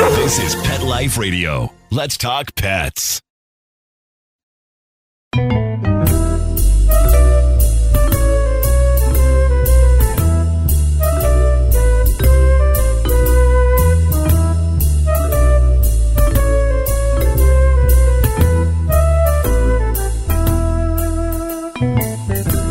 This is Pet Life Radio. Let's talk pets.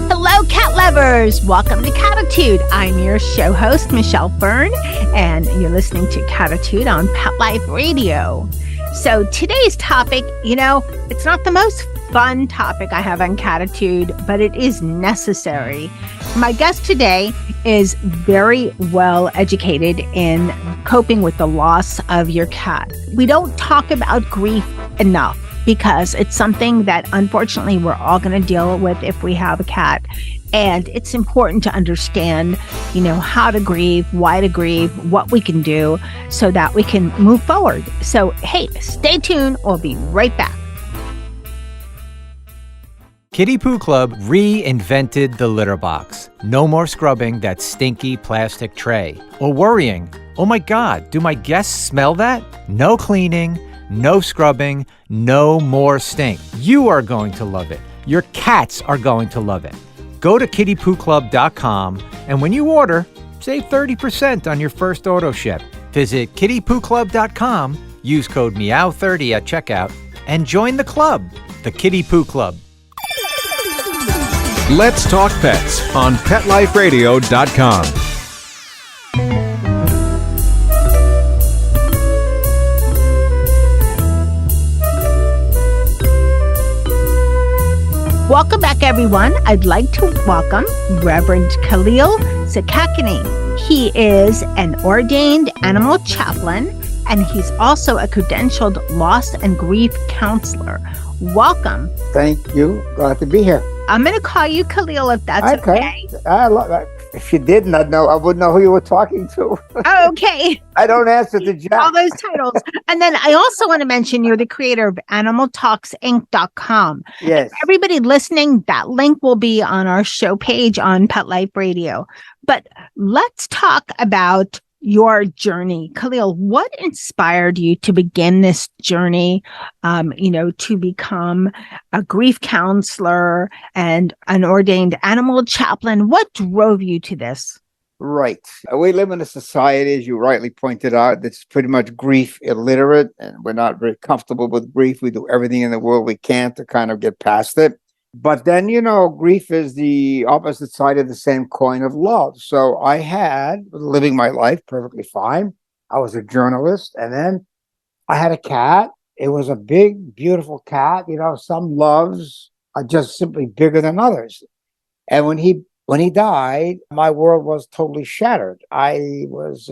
Hello, cat lovers. Welcome to Cattitude. I'm your show host, Michelle Fern, and you're listening to Cattitude on Pet Life Radio. So today's topic, it's not the most fun topic I have on Cattitude, but it is necessary. My guest today is very well educated in coping with the loss of your cat. We don't talk about grief enough, because it's something that unfortunately we're all going to deal with if we have a cat. And it's important to understand, how to grieve, why to grieve, what we can do so that we can move forward. So, hey, stay tuned. We'll be right back. Kitty Poo Club reinvented the litter box. No more scrubbing that stinky plastic tray. Or worrying, oh my God, do my guests smell that? No cleaning. No scrubbing, no more stink. You are going to love it. Your cats are going to love it. Go to kittypooclub.com, and when you order, save 30% on your first auto ship. Visit kittypooclub.com, use code MEOW30 at checkout, and join the club, the Kitty Poo Club. Let's talk pets on PetLifeRadio.com. Welcome back, everyone. I'd like to welcome Reverend Kaleel Sakakeeny. He is an ordained animal chaplain, and he's also a credentialed loss and grief counselor. Welcome. Thank you. Glad to be here. I'm going to call you Kaleel if that's okay. I love that. If you didn't, I wouldn't know who you were talking to. Okay. I don't answer to Jack. All those titles. And then I also want to mention you're the creator of animaltalksinc.com. Yes. Everybody listening, that link will be on our show page on Pet Life Radio. But let's talk about your journey. Kaleel, what inspired you to begin this journey, to become a grief counselor and an ordained animal chaplain? What drove you to this? Right. We live in a society, as you rightly pointed out, that's pretty much grief illiterate, and we're not very comfortable with grief. We do everything in the world we can to kind of get past it. But then, grief is the opposite side of the same coin of love. So I had, living my life perfectly fine. I was a journalist, and then I had a cat. It was a big, beautiful cat. Some loves are just simply bigger than others. And when he died, my world was totally shattered. I was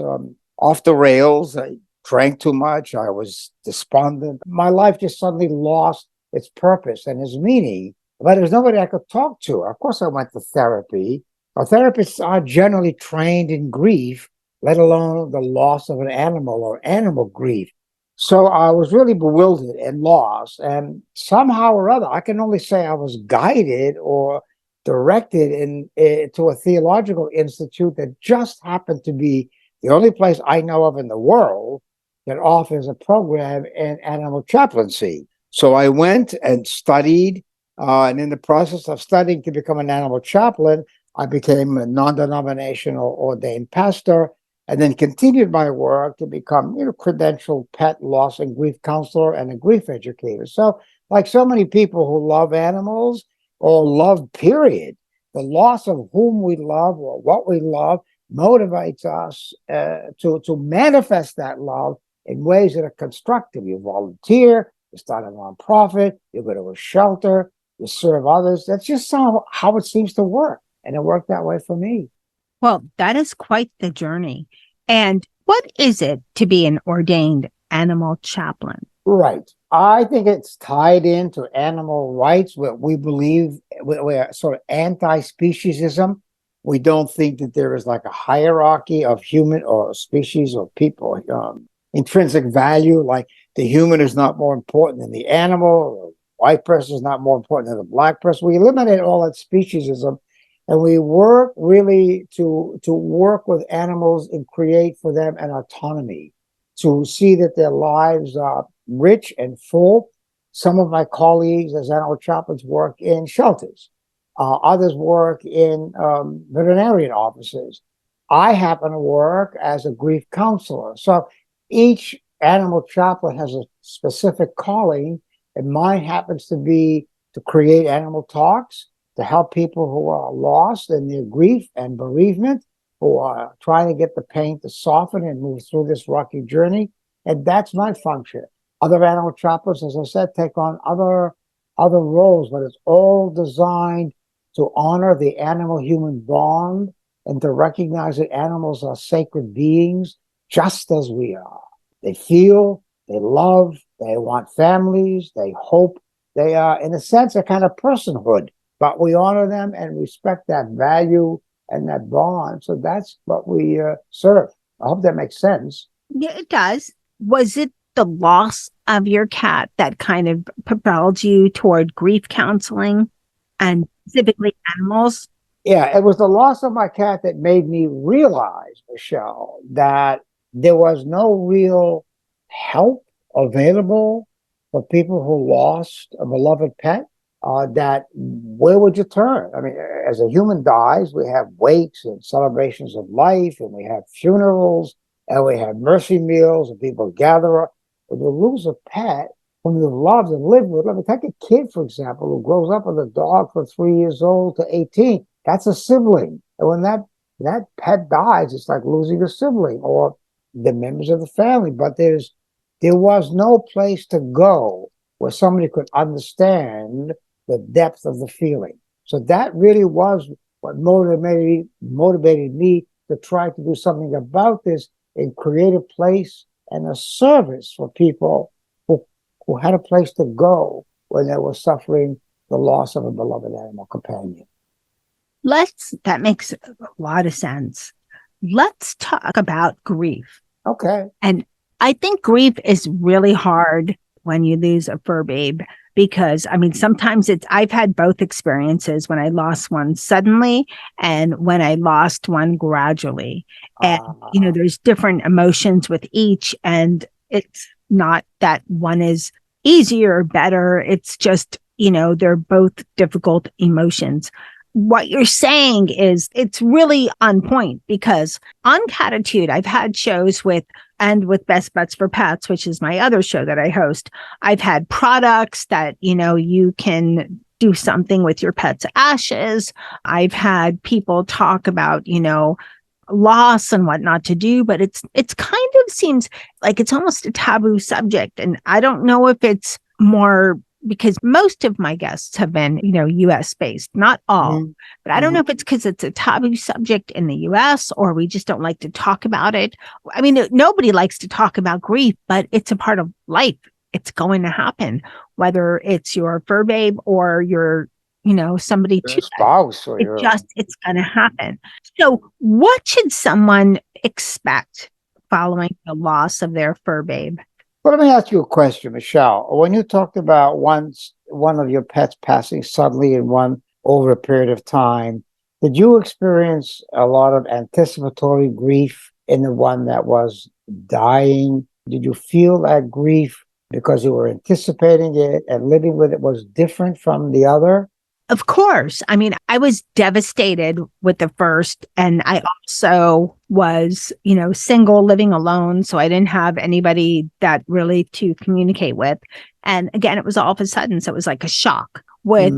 off the rails. I drank too much. I was despondent. My life just suddenly lost its purpose and its meaning. But there was nobody I could talk to. Of course, I went to therapy. Our therapists are generally trained in grief, let alone the loss of an animal or animal grief. So I was really bewildered and lost. And somehow or other, I can only say I was guided or directed to a theological institute that just happened to be the only place I know of in the world that offers a program in animal chaplaincy. So I went and studied. And in the process of studying to become an animal chaplain, I became a non-denominational ordained pastor, and then continued my work to become, credentialed pet loss and grief counselor and a grief educator. So, like so many people who love animals or love, period, the loss of whom we love or what we love motivates us to manifest that love in ways that are constructive. You volunteer, you start a nonprofit, you go to a shelter, you serve others. That's just how it seems to work. And it worked that way for me. Well, that is quite the journey. And what is it to be an ordained animal chaplain? Right. I think it's tied into animal rights, where we believe we're sort of anti-speciesism. We don't think that there is like a hierarchy of human or species or people, intrinsic value, like the human is not more important than the animal, white person is not more important than the black person. We eliminate all that speciesism, and we work really to work with animals and create for them an autonomy. to see that their lives are rich and full. Some of my colleagues as animal chaplains work in shelters. Others work in veterinarian offices. I happen to work as a grief counselor. So each animal chaplain has a specific calling, and mine happens to be to create animal talks to help people who are lost in their grief and bereavement, who are trying to get the pain to soften and move through this rocky journey. And that's my function. Other animal chaplains, as I said, take on other roles, but it's all designed to honor the animal-human bond and to recognize that animals are sacred beings just as we are. They feel, they love, they want families, they hope. They are, in a sense, a kind of personhood, but we honor them and respect that value and that bond. So that's what we serve. I hope that makes sense. Yeah, it does. Was it the loss of your cat that kind of propelled you toward grief counseling and specifically animals? Yeah, it was the loss of my cat that made me realize, Michelle, that there was no real help available for people who lost a beloved pet. That where would you turn? I mean, as a human dies, we have wakes and celebrations of life, and we have funerals, and we have mercy meals, and people gather. When you lose a pet whom you've loved and lived with, let me take a kid, for example, who grows up with a dog from 3 years old to 18. That's a sibling. And when that pet dies, it's like losing a sibling or the members of the family. But there was no place to go where somebody could understand the depth of the feeling. So that really was what motivated me to try to do something about this and create a place and a service for people who had a place to go when they were suffering the loss of a beloved animal companion. That makes a lot of sense. Let's talk about grief. Okay. And I think grief is really hard when you lose a fur babe because, I mean, sometimes I've had both experiences when I lost one suddenly and when I lost one gradually. And, there's different emotions with each, and it's not that one is easier or better. It's just, they're both difficult emotions. What you're saying is it's really on point because on Cattitude, I've had shows with Best Bets for Pets, which is my other show that I host. I've had products that, you can do something with your pet's ashes. I've had people talk about, loss and what not to do, but it's kind of seems like it's almost a taboo subject. And I don't know if it's more because most of my guests have been, US based, not all, but I don't know if it's because it's a taboo subject in the US or we just don't like to talk about it. I mean, nobody likes to talk about grief, but it's a part of life. It's going to happen, whether it's your fur babe or your somebody your spouse or it's going to happen. So what should someone expect following the loss of their fur babe? Well, let me ask you a question, Michelle. When you talked about one of your pets passing suddenly and one over a period of time, did you experience a lot of anticipatory grief in the one that was dying? Did you feel that grief because you were anticipating it and living with it was different from the other? Of course. I mean, I was devastated with the first, and I also was, single, living alone. So I didn't have anybody that really to communicate with. And again, it was all of a sudden. So it was like a shock with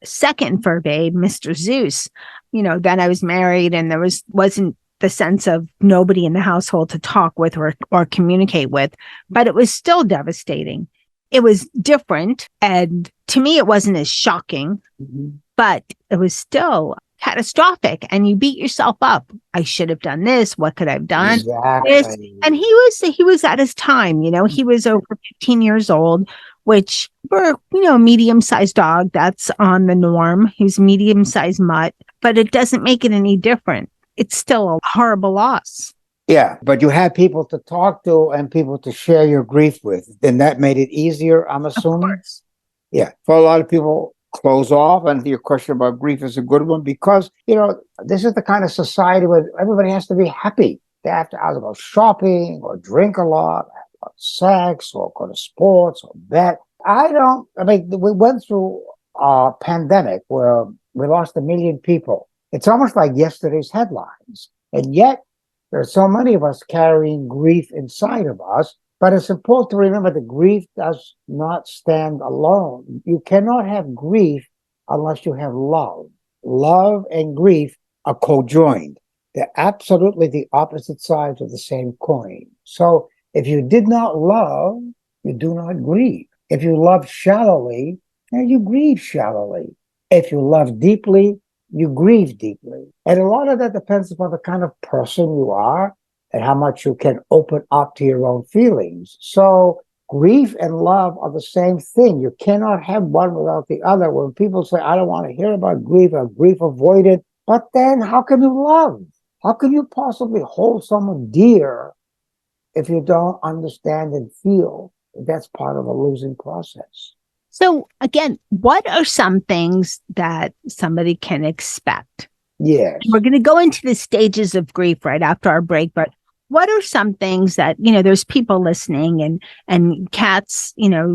second fur babe, Mr. Zeus. Then I was married and there wasn't the sense of nobody in the household to talk with or communicate with, but it was still devastating. It was different. And to me, it wasn't as shocking, but it was still catastrophic. And you beat yourself up. I should have done this. What could I have done? Exactly. This. And he was at his time, he was over 15 years old, which for, medium-sized dog, that's on the norm. He's medium-sized mutt, but it doesn't make it any different. It's still a horrible loss. Yeah, but you had people to talk to and people to share your grief with. Then that made it easier, I'm assuming? Of course. Yeah, for a lot of people, close off. And your question about grief is a good one because, this is the kind of society where everybody has to be happy. They have to either go shopping or drink a lot, have sex or go to sports or bet. We went through a pandemic where we lost 1 million people. It's almost like yesterday's headlines. And yet, there's so many of us carrying grief inside of us. But it's important to remember that grief does not stand alone. You cannot have grief unless you have love. Love and grief are co-joined. They're absolutely the opposite sides of the same coin. So if you did not love, you do not grieve. If you love shallowly, you grieve shallowly. If you love deeply, you grieve deeply. And a lot of that depends upon the kind of person you are and how much you can open up to your own feelings. So grief and love are the same thing. You cannot have one without the other. When people say, I don't want to hear about grief, or grief avoided, but then how can you love? How can you possibly hold someone dear if you don't understand and feel? That's part of a losing process. So again, what are some things that somebody can expect? Yes. We're going to go into the stages of grief right after our break, but what are some things that, there's people listening and cats,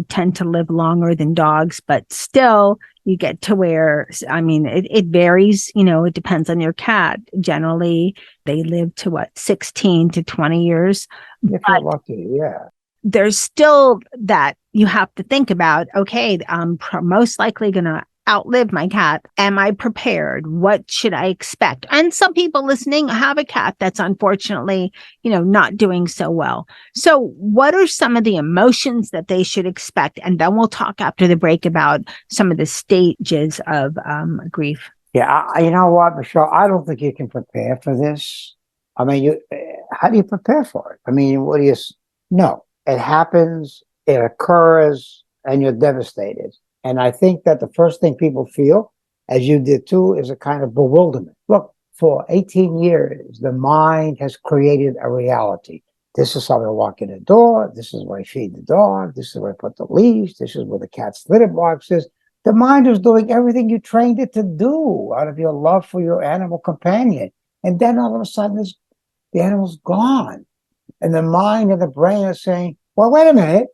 tend to live longer than dogs, but still you get to where, it varies, it depends on your cat. Generally, they live to 16 to 20 years. If you're lucky, yeah. There's still that you have to think about, okay, I'm most likely going to outlive my cat. Am I prepared? What should I expect? And some people listening have a cat that's unfortunately, not doing so well. So what are some of the emotions that they should expect? And then we'll talk after the break about some of the stages of grief. Yeah, you know what, Michelle? I don't think you can prepare for this. How do you prepare for it? No, it happens, it occurs, and you're devastated. And I think that the first thing people feel, as you did too, is a kind of bewilderment. Look, for 18 years, the mind has created a reality. This is how I walk in the door. This is where I feed the dog. This is where I put the leash. This is where the cat's litter box is. The mind is doing everything you trained it to do out of your love for your animal companion. And then all of a sudden, the animal's gone. And the mind and the brain are saying, well, wait a minute.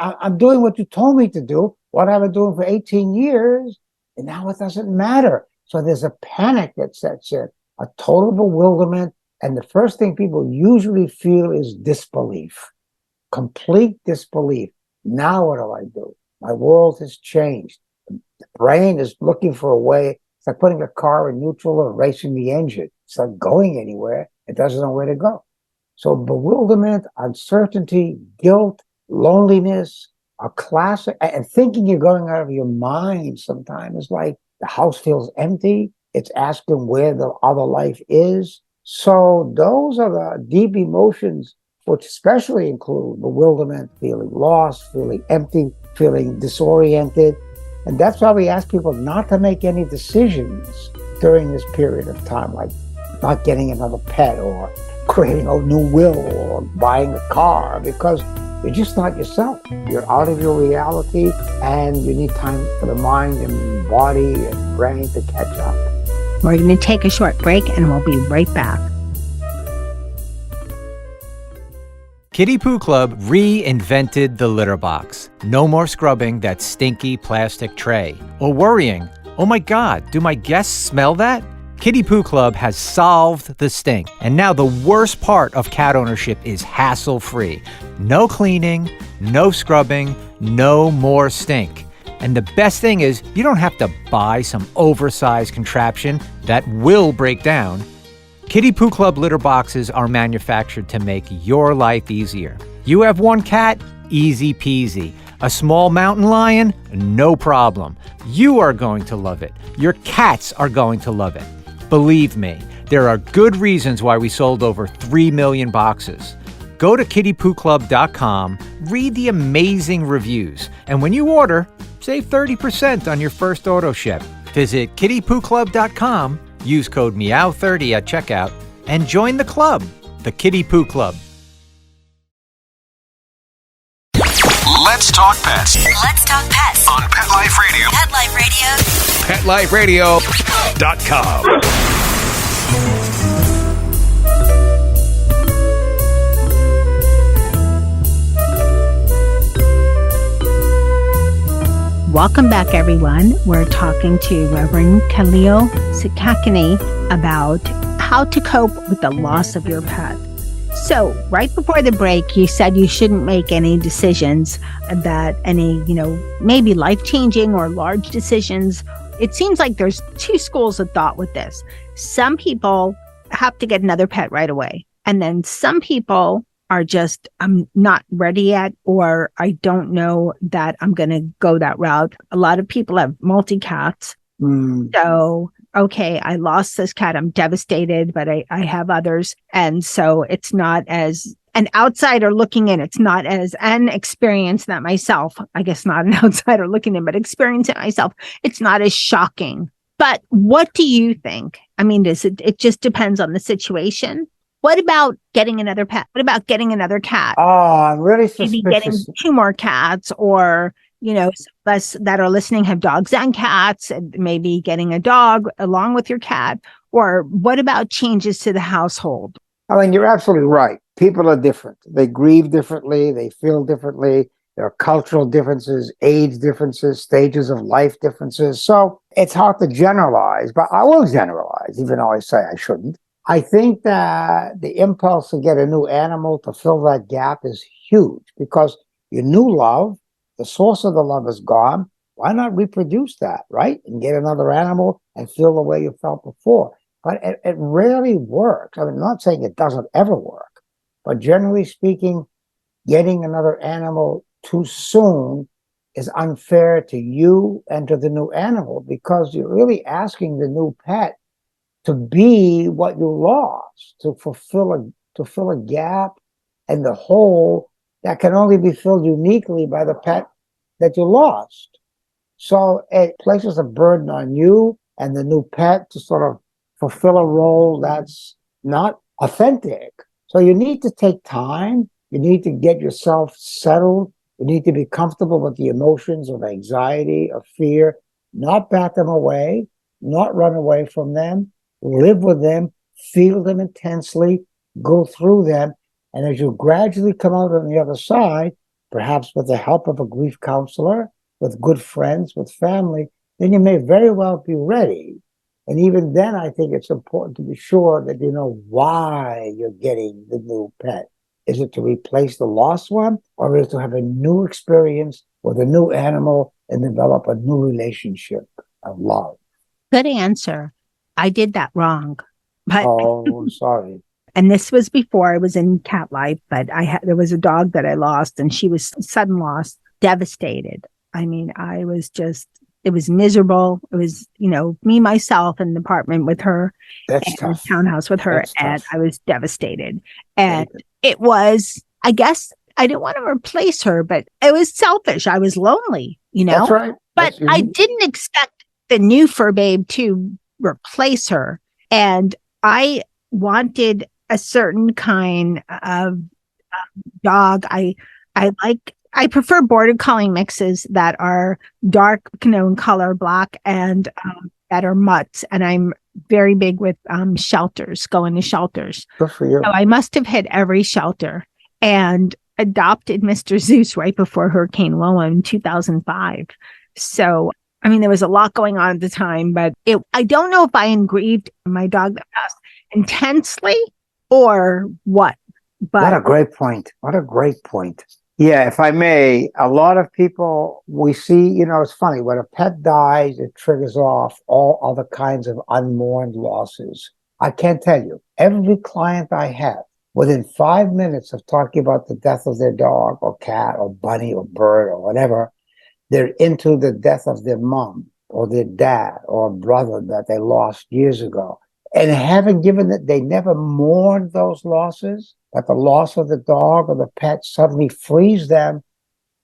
I'm doing what you told me to do. What I've been doing for 18 years, and now it doesn't matter. So there's a panic that sets in, a total bewilderment. And the first thing people usually feel is disbelief, complete disbelief. Now what do I do? My world has changed. The brain is looking for a way. It's like putting a car in neutral or racing the engine. It's not going anywhere. It doesn't know where to go. So bewilderment, uncertainty, guilt, loneliness, a classic, and thinking you're going out of your mind sometimes. It's like the house feels empty. It's asking where the other life is. So those are the deep emotions, which especially include bewilderment, feeling lost, feeling empty, feeling disoriented. And that's why we ask people not to make any decisions during this period of time, like not getting another pet or creating a new will or buying a car, because you're just not yourself. You're out of your reality, and you need time for the mind and body and brain to catch up. We're going to take a short break, and we'll be right back. Kitty Poo Club reinvented the litter box. No more scrubbing that stinky plastic tray. Or worrying, oh my God, do my guests smell that? Kitty Poo Club has solved the stink. And now the worst part of cat ownership is hassle-free. No cleaning, no scrubbing, no more stink. And the best thing is, you don't have to buy some oversized contraption that will break down. Kitty Poo Club litter boxes are manufactured to make your life easier. You have one cat? Easy peasy. A small mountain lion? No problem. You are going to love it. Your cats are going to love it. Believe me, there are good reasons why we sold over 3 million boxes. Go to kittypooclub.com, read the amazing reviews, and when you order, save 30% on your first auto ship. Visit kittypooclub.com, use code MEOW30 at checkout, and join the club, the Kitty Poo Club. Let's talk pets. Let's talk pets On Pet Life Radio. Pet Life Radio. PetLifeRadio.com. Welcome back, everyone. We're talking to Reverend Kaleel Sakakeeny about how to cope with the loss of your pet. So right before the break, you said you shouldn't make any decisions that maybe life-changing or large decisions. It seems like there's two schools of thought with this. Some people have to get another pet right away. And then some people are just, I'm not ready yet, or I don't know that I'm going to go that route. A lot of people have multi-cats. So, okay, I lost this cat. I'm devastated, but I have others. And so it's not as an outsider looking in. It's not as an experience that myself, I guess not an outsider looking in, but experience it myself. It's not as shocking. But what do you think? I mean, it just depends on the situation. What about getting another pet? What about getting another cat? Oh, I'm really suspicious. Maybe getting 2 more cats, or, some of us that are listening have dogs and cats, and maybe getting a dog along with your cat. Or what about changes to the household? I mean, you're absolutely right. People are different. They grieve differently. They feel differently. There are cultural differences, age differences, stages of life differences. So it's hard to generalize, but I will generalize, even though I say I shouldn't. I think that the impulse to get a new animal to fill that gap is huge, because your new love, the source of the love, is gone. Why not reproduce that, right? And get another animal and feel the way you felt before. But it rarely works. I mean, I'm not saying it doesn't ever work, but generally speaking, getting another animal too soon is unfair to you and to the new animal, because you're really asking the new pet to be what you lost, to fill a gap and the hole that can only be filled uniquely by the pet that you lost. So it places a burden on you and the new pet to sort of fulfill a role that's not authentic. So you need to take time. You need to get yourself settled. You need to be comfortable with the emotions of anxiety, of fear, not bat them away, not run away from them, live with them, feel them intensely, go through them. And as you gradually come out on the other side, perhaps with the help of a grief counselor, with good friends, with family, then you may very well be ready. And even then, I think it's important to be sure that you know why you're getting the new pet. Is it to replace the lost one, or is it to have a new experience with a new animal and develop a new relationship of love? Good answer. I did that wrong. But Oh, sorry. And this was before I was in cat life, but there was a dog that I lost, and she was sudden loss, devastated. I mean, it was miserable. It was, me, myself in the apartment with her. That's and tough. Townhouse with her. That's and tough. I was devastated. And it was, I guess I didn't want to replace her, but it was selfish. I was lonely, That's right. But I didn't expect the new fur babe to replace her. And I wanted a certain kind of dog. I prefer border collie mixes that are dark, in color, black, and that are mutts. And I'm very big with shelters, going to shelters. Good for you. So I must have hit every shelter and adopted Mr. Zeus right before Hurricane Lola in 2005. So, I mean, there was a lot going on at the time, but I don't know if I grieved my dog that passed intensely or what. But what a great point. What a great point. Yeah, if I may, a lot of people we see, it's funny, when a pet dies, it triggers off all other kinds of unmourned losses. I can't tell you, every client I have, within 5 minutes of talking about the death of their dog or cat or bunny or bird or whatever, they're into the death of their mom or their dad or brother that they lost years ago. And having given that, they never mourned those losses, but the loss of the dog or the pet suddenly frees them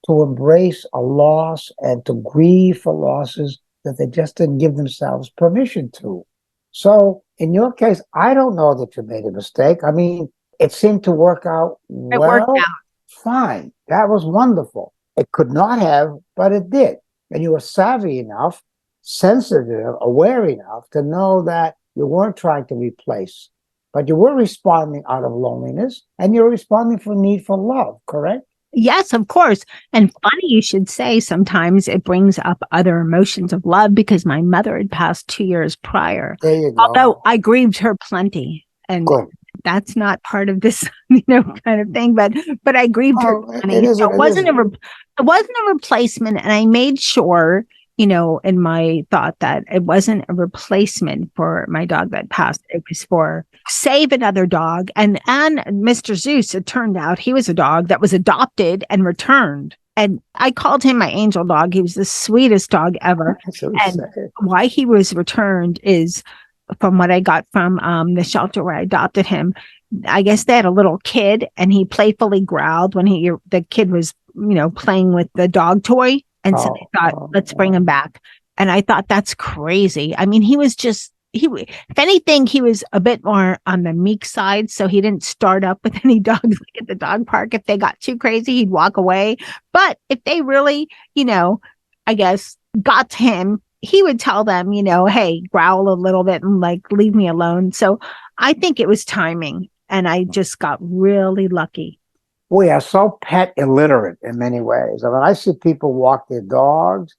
to embrace a loss and to grieve for losses that they just didn't give themselves permission to. So in your case, I don't know that you made a mistake. I mean, it seemed to work out well. It worked out. Fine. That was wonderful. It could not have, but it did. And you were savvy enough, sensitive, aware enough to know that you weren't trying to replace, but you were responding out of loneliness, and you're responding for need for love, correct? Yes, of course. And funny you should say sometimes it brings up other emotions of love because my mother had passed 2 years prior. There you go. Although I grieved her plenty. And Good. that's not part of this, kind of thing. But I grieved her Oh, plenty. it isn't. So it wasn't a replacement. And I made sure, in my thought that it wasn't a replacement for my dog that passed. It was for save another dog. And Mr. Zeus, it turned out he was a dog that was adopted and returned. And I called him my angel dog. He was the sweetest dog ever. And why he was returned is from what I got from the shelter where I adopted him. I guess they had a little kid and he playfully growled when the kid was, playing with the dog toy. And so they thought, let's bring him back. And I thought, that's crazy. I mean, he was just, if anything, he was a bit more on the meek side. So he didn't start up with any dogs like at the dog park. If they got too crazy, he'd walk away. But if they really, I guess got to him, he would tell them, hey, growl a little bit and leave me alone. So I think it was timing. And I just got really lucky. We are so pet illiterate in many ways. I mean, I see people walk their dogs.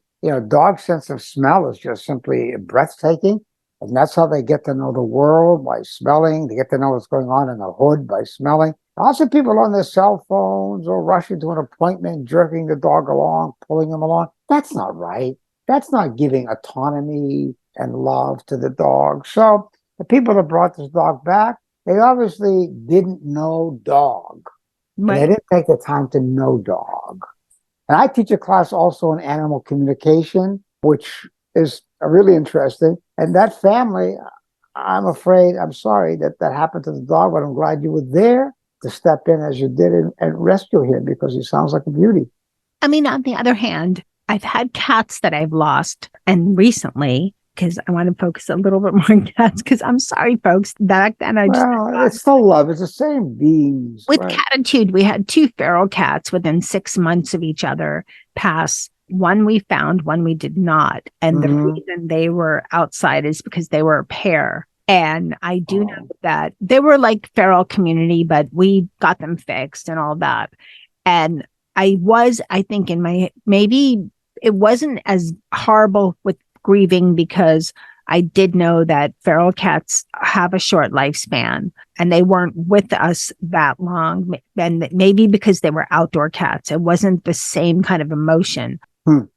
Dog sense of smell is just simply breathtaking. And that's how they get to know the world, by smelling. They get to know what's going on in the hood by smelling. I see people on their cell phones or rushing to an appointment, jerking the dog along, pulling him along. That's not right. That's not giving autonomy and love to the dog. So the people that brought this dog back, they obviously didn't know dog. Right. They didn't take the time to know dog. And I teach a class also in animal communication, which is really interesting. And that family, I'm sorry that happened to the dog, but I'm glad you were there to step in as you did and rescue him because he sounds like a beauty. I mean, on the other hand, I've had cats that I've lost, and recently, because I want to focus a little bit more on cats, because I'm sorry, folks, back then it's still love. It's the same beings. With right? Cattitude, we had 2 feral cats within 6 months of each other pass. One we found, one we did not. And the reason they were outside is because they were a pair. And I do know that they were like feral community, but we got them fixed and all that. And I think maybe it wasn't as horrible with grieving because I did know that feral cats have a short lifespan and they weren't with us that long. And maybe because they were outdoor cats, it wasn't the same kind of emotion.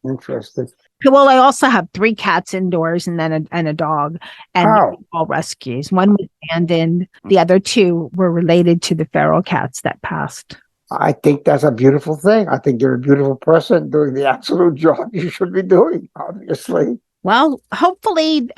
Interesting. Well, I also have 3 cats indoors and then a dog, and all rescues. One was abandoned. The other 2 were related to the feral cats that passed. I think that's a beautiful thing. I think you're a beautiful person doing the absolute job you should be doing, obviously. Well, hopefully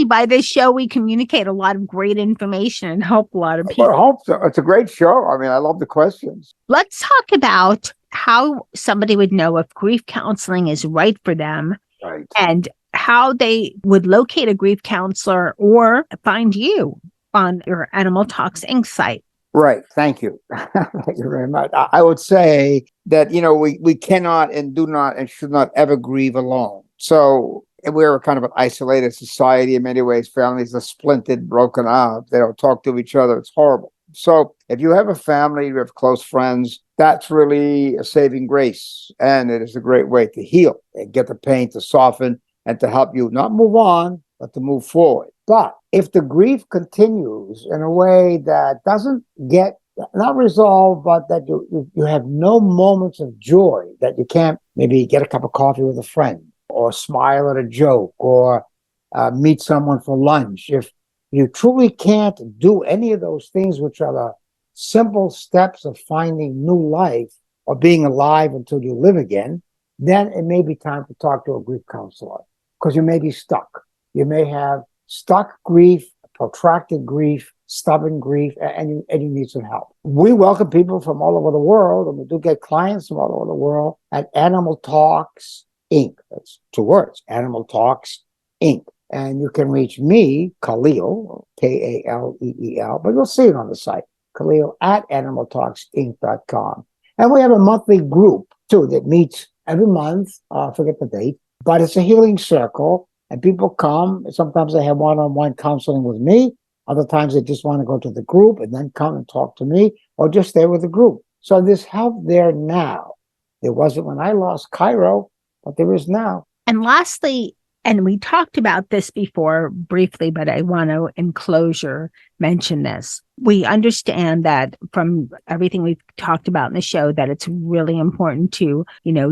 by this show, we communicate a lot of great information and help a lot of people. I hope so. It's a great show. I mean, I love the questions. Let's talk about how somebody would know if grief counseling is right for them, right, and how they would locate a grief counselor or find you on your Animal Talks Inc. site. Right. Thank you. Thank you very much. I would say that, we cannot and do not and should not ever grieve alone. So we're kind of an isolated society in many ways. Families are splintered, broken up. They don't talk to each other. It's horrible. So if you have a family, you have close friends, that's really a saving grace. And it is a great way to heal and get the pain to soften and to help you not move on, but to move forward. But if the grief continues in a way that doesn't get, not resolved, but that you have no moments of joy, that you can't maybe get a cup of coffee with a friend or smile at a joke or meet someone for lunch, if you truly can't do any of those things, which are the simple steps of finding new life or being alive until you live again, then it may be time to talk to a grief counselor because you may be stuck. You may have stuck grief, protracted grief, stubborn grief, and you need some help. We welcome people from all over the world, and we do get clients from all over the world at Animal Talks Inc. That's 2 words, Animal Talks Inc. And you can reach me, Kaleel, Kaleel, but you'll see it on the site, Kaleel at animaltalksinc.com. And we have a monthly group, too, that meets every month. I forget the date, but it's a healing circle. And people come. Sometimes they have one-on-one counseling with me. Other times they just want to go to the group and then come and talk to me or just stay with the group. So there's help there now. There wasn't when I lost Cairo, but there is now. And lastly, and we talked about this before briefly, but I want to, in closure, mention this. We understand that from everything we've talked about in the show, that it's really important to,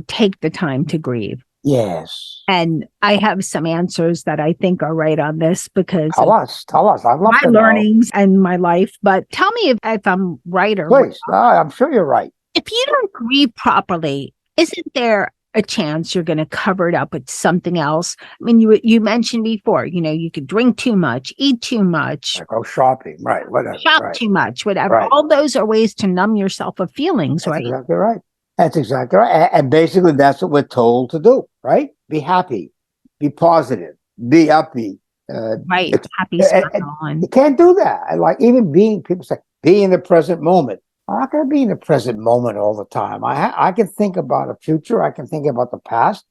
take the time to grieve. Yes. And I have some answers that I think are right on this because Tell us. I'd love my to know. learnings and my life. But tell me if I'm right or Please. I'm sure you're right. If you don't grieve properly, isn't there a chance you're going to cover it up with something else? I mean, you mentioned before, you could drink too much, eat too much, Go shopping, right? Whatever. shop too much, whatever. Right. All those are ways to numb yourself of feelings, That's right? exactly right. That's exactly right. And basically, that's what we're told to do, right? Be happy, be positive, be upbeat. Right. Happy smile. You can't do that. Like even people say, be in the present moment. I'm not going to be in the present moment all the time. I can think about the future. I can think about the past.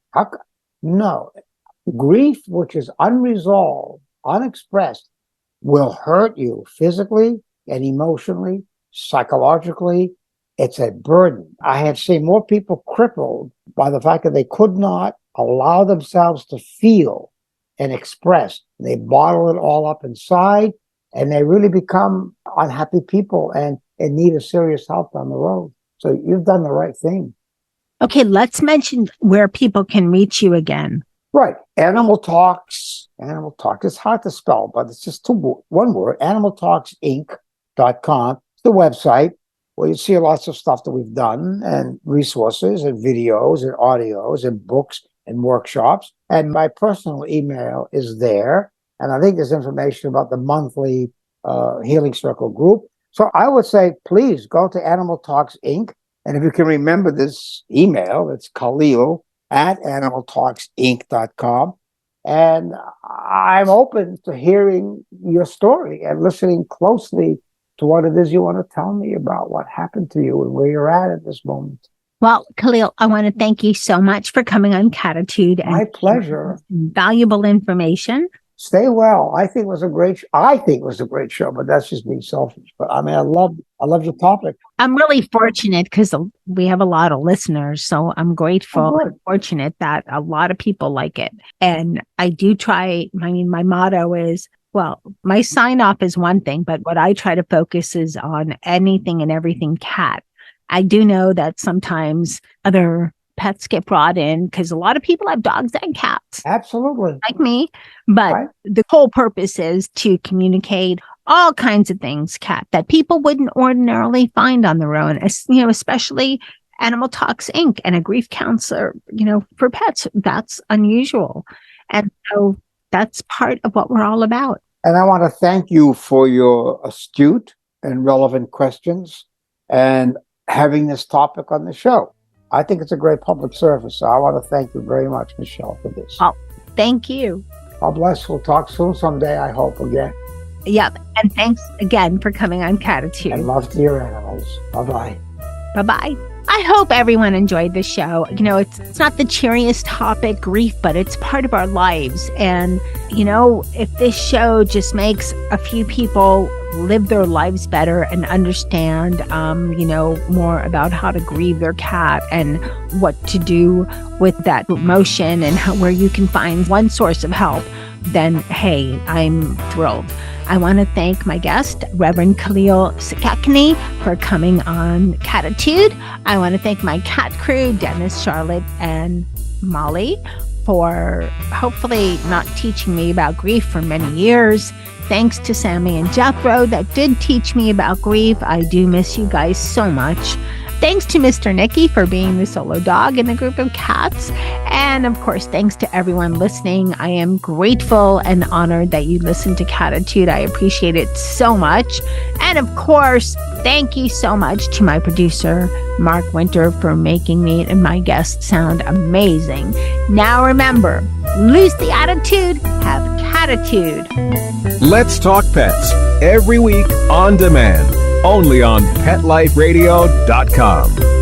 No. Grief, which is unresolved, unexpressed, will hurt you physically and emotionally, psychologically. It's a burden. I have seen more people crippled by the fact that they could not allow themselves to feel and express. They bottle it all up inside, and they really become unhappy people and need a serious help down the road. So you've done the right thing. Okay, let's mention where people can reach you again. Right. Animal Talks. Animal Talks. It's hard to spell, but it's just one word. animaltalksinc.com. It's the website where you see lots of stuff that we've done and resources and videos and audios and books and workshops. And my personal email is there. And I think there's information about the monthly Healing Circle group. So I would say, please go to Animal Talks Inc. And if you can remember this email, it's Kaleel at animaltalksinc.com. And I'm open to hearing your story and listening closely to what it is you want to tell me about what happened to you and where you're at this moment. Well, Kaleel, I want to thank you so much for coming on Cattitude. My pleasure. Valuable information. Stay well. I think it was a great show, but that's just being selfish. But I mean, I love your topic. I'm really fortunate because we have a lot of listeners. So I'm grateful and fortunate that a lot of people like it. And I do try, my motto is, well, my sign off is one thing, but what I try to focus is on anything and everything cat. I do know that sometimes other pets get brought in because a lot of people have dogs and cats. Absolutely. Like me. But the whole purpose is to communicate all kinds of things, cat, that people wouldn't ordinarily find on their own, especially Animal Talks Inc. and a grief counselor, for pets. That's unusual. And so that's part of what we're all about. And I want to thank you for your astute and relevant questions and having this topic on the show. I think it's a great public service. So I want to thank you very much, Michelle, for this. Oh, thank you. God bless. We'll talk soon someday, I hope, again. Yep. And thanks again for coming on Cattitude. And love to your animals. Bye-bye. Bye-bye. I hope everyone enjoyed the show. It's not the cheeriest topic, grief, but it's part of our lives. And, if this show just makes a few people live their lives better and understand, more about how to grieve their cat and what to do with that emotion and where you can find one source of help, then, hey, I'm thrilled. I want to thank my guest, Reverend Kaleel Sakakeeny, for coming on Cattitude. I want to thank my cat crew, Dennis, Charlotte, and Molly, for hopefully not teaching me about grief for many years. Thanks to Sammy and Jethro that did teach me about grief. I do miss you guys so much. Thanks to Mr. Nicky for being the solo dog in a group of cats. And of course, thanks to everyone listening. I am grateful and honored that you listened to Cattitude. I appreciate it so much. And of course, thank you so much to my producer, Mark Winter, for making me and my guests sound amazing. Now remember, lose the attitude, have Cattitude. Let's Talk Pets, every week on demand, only on PetLifeRadio.com.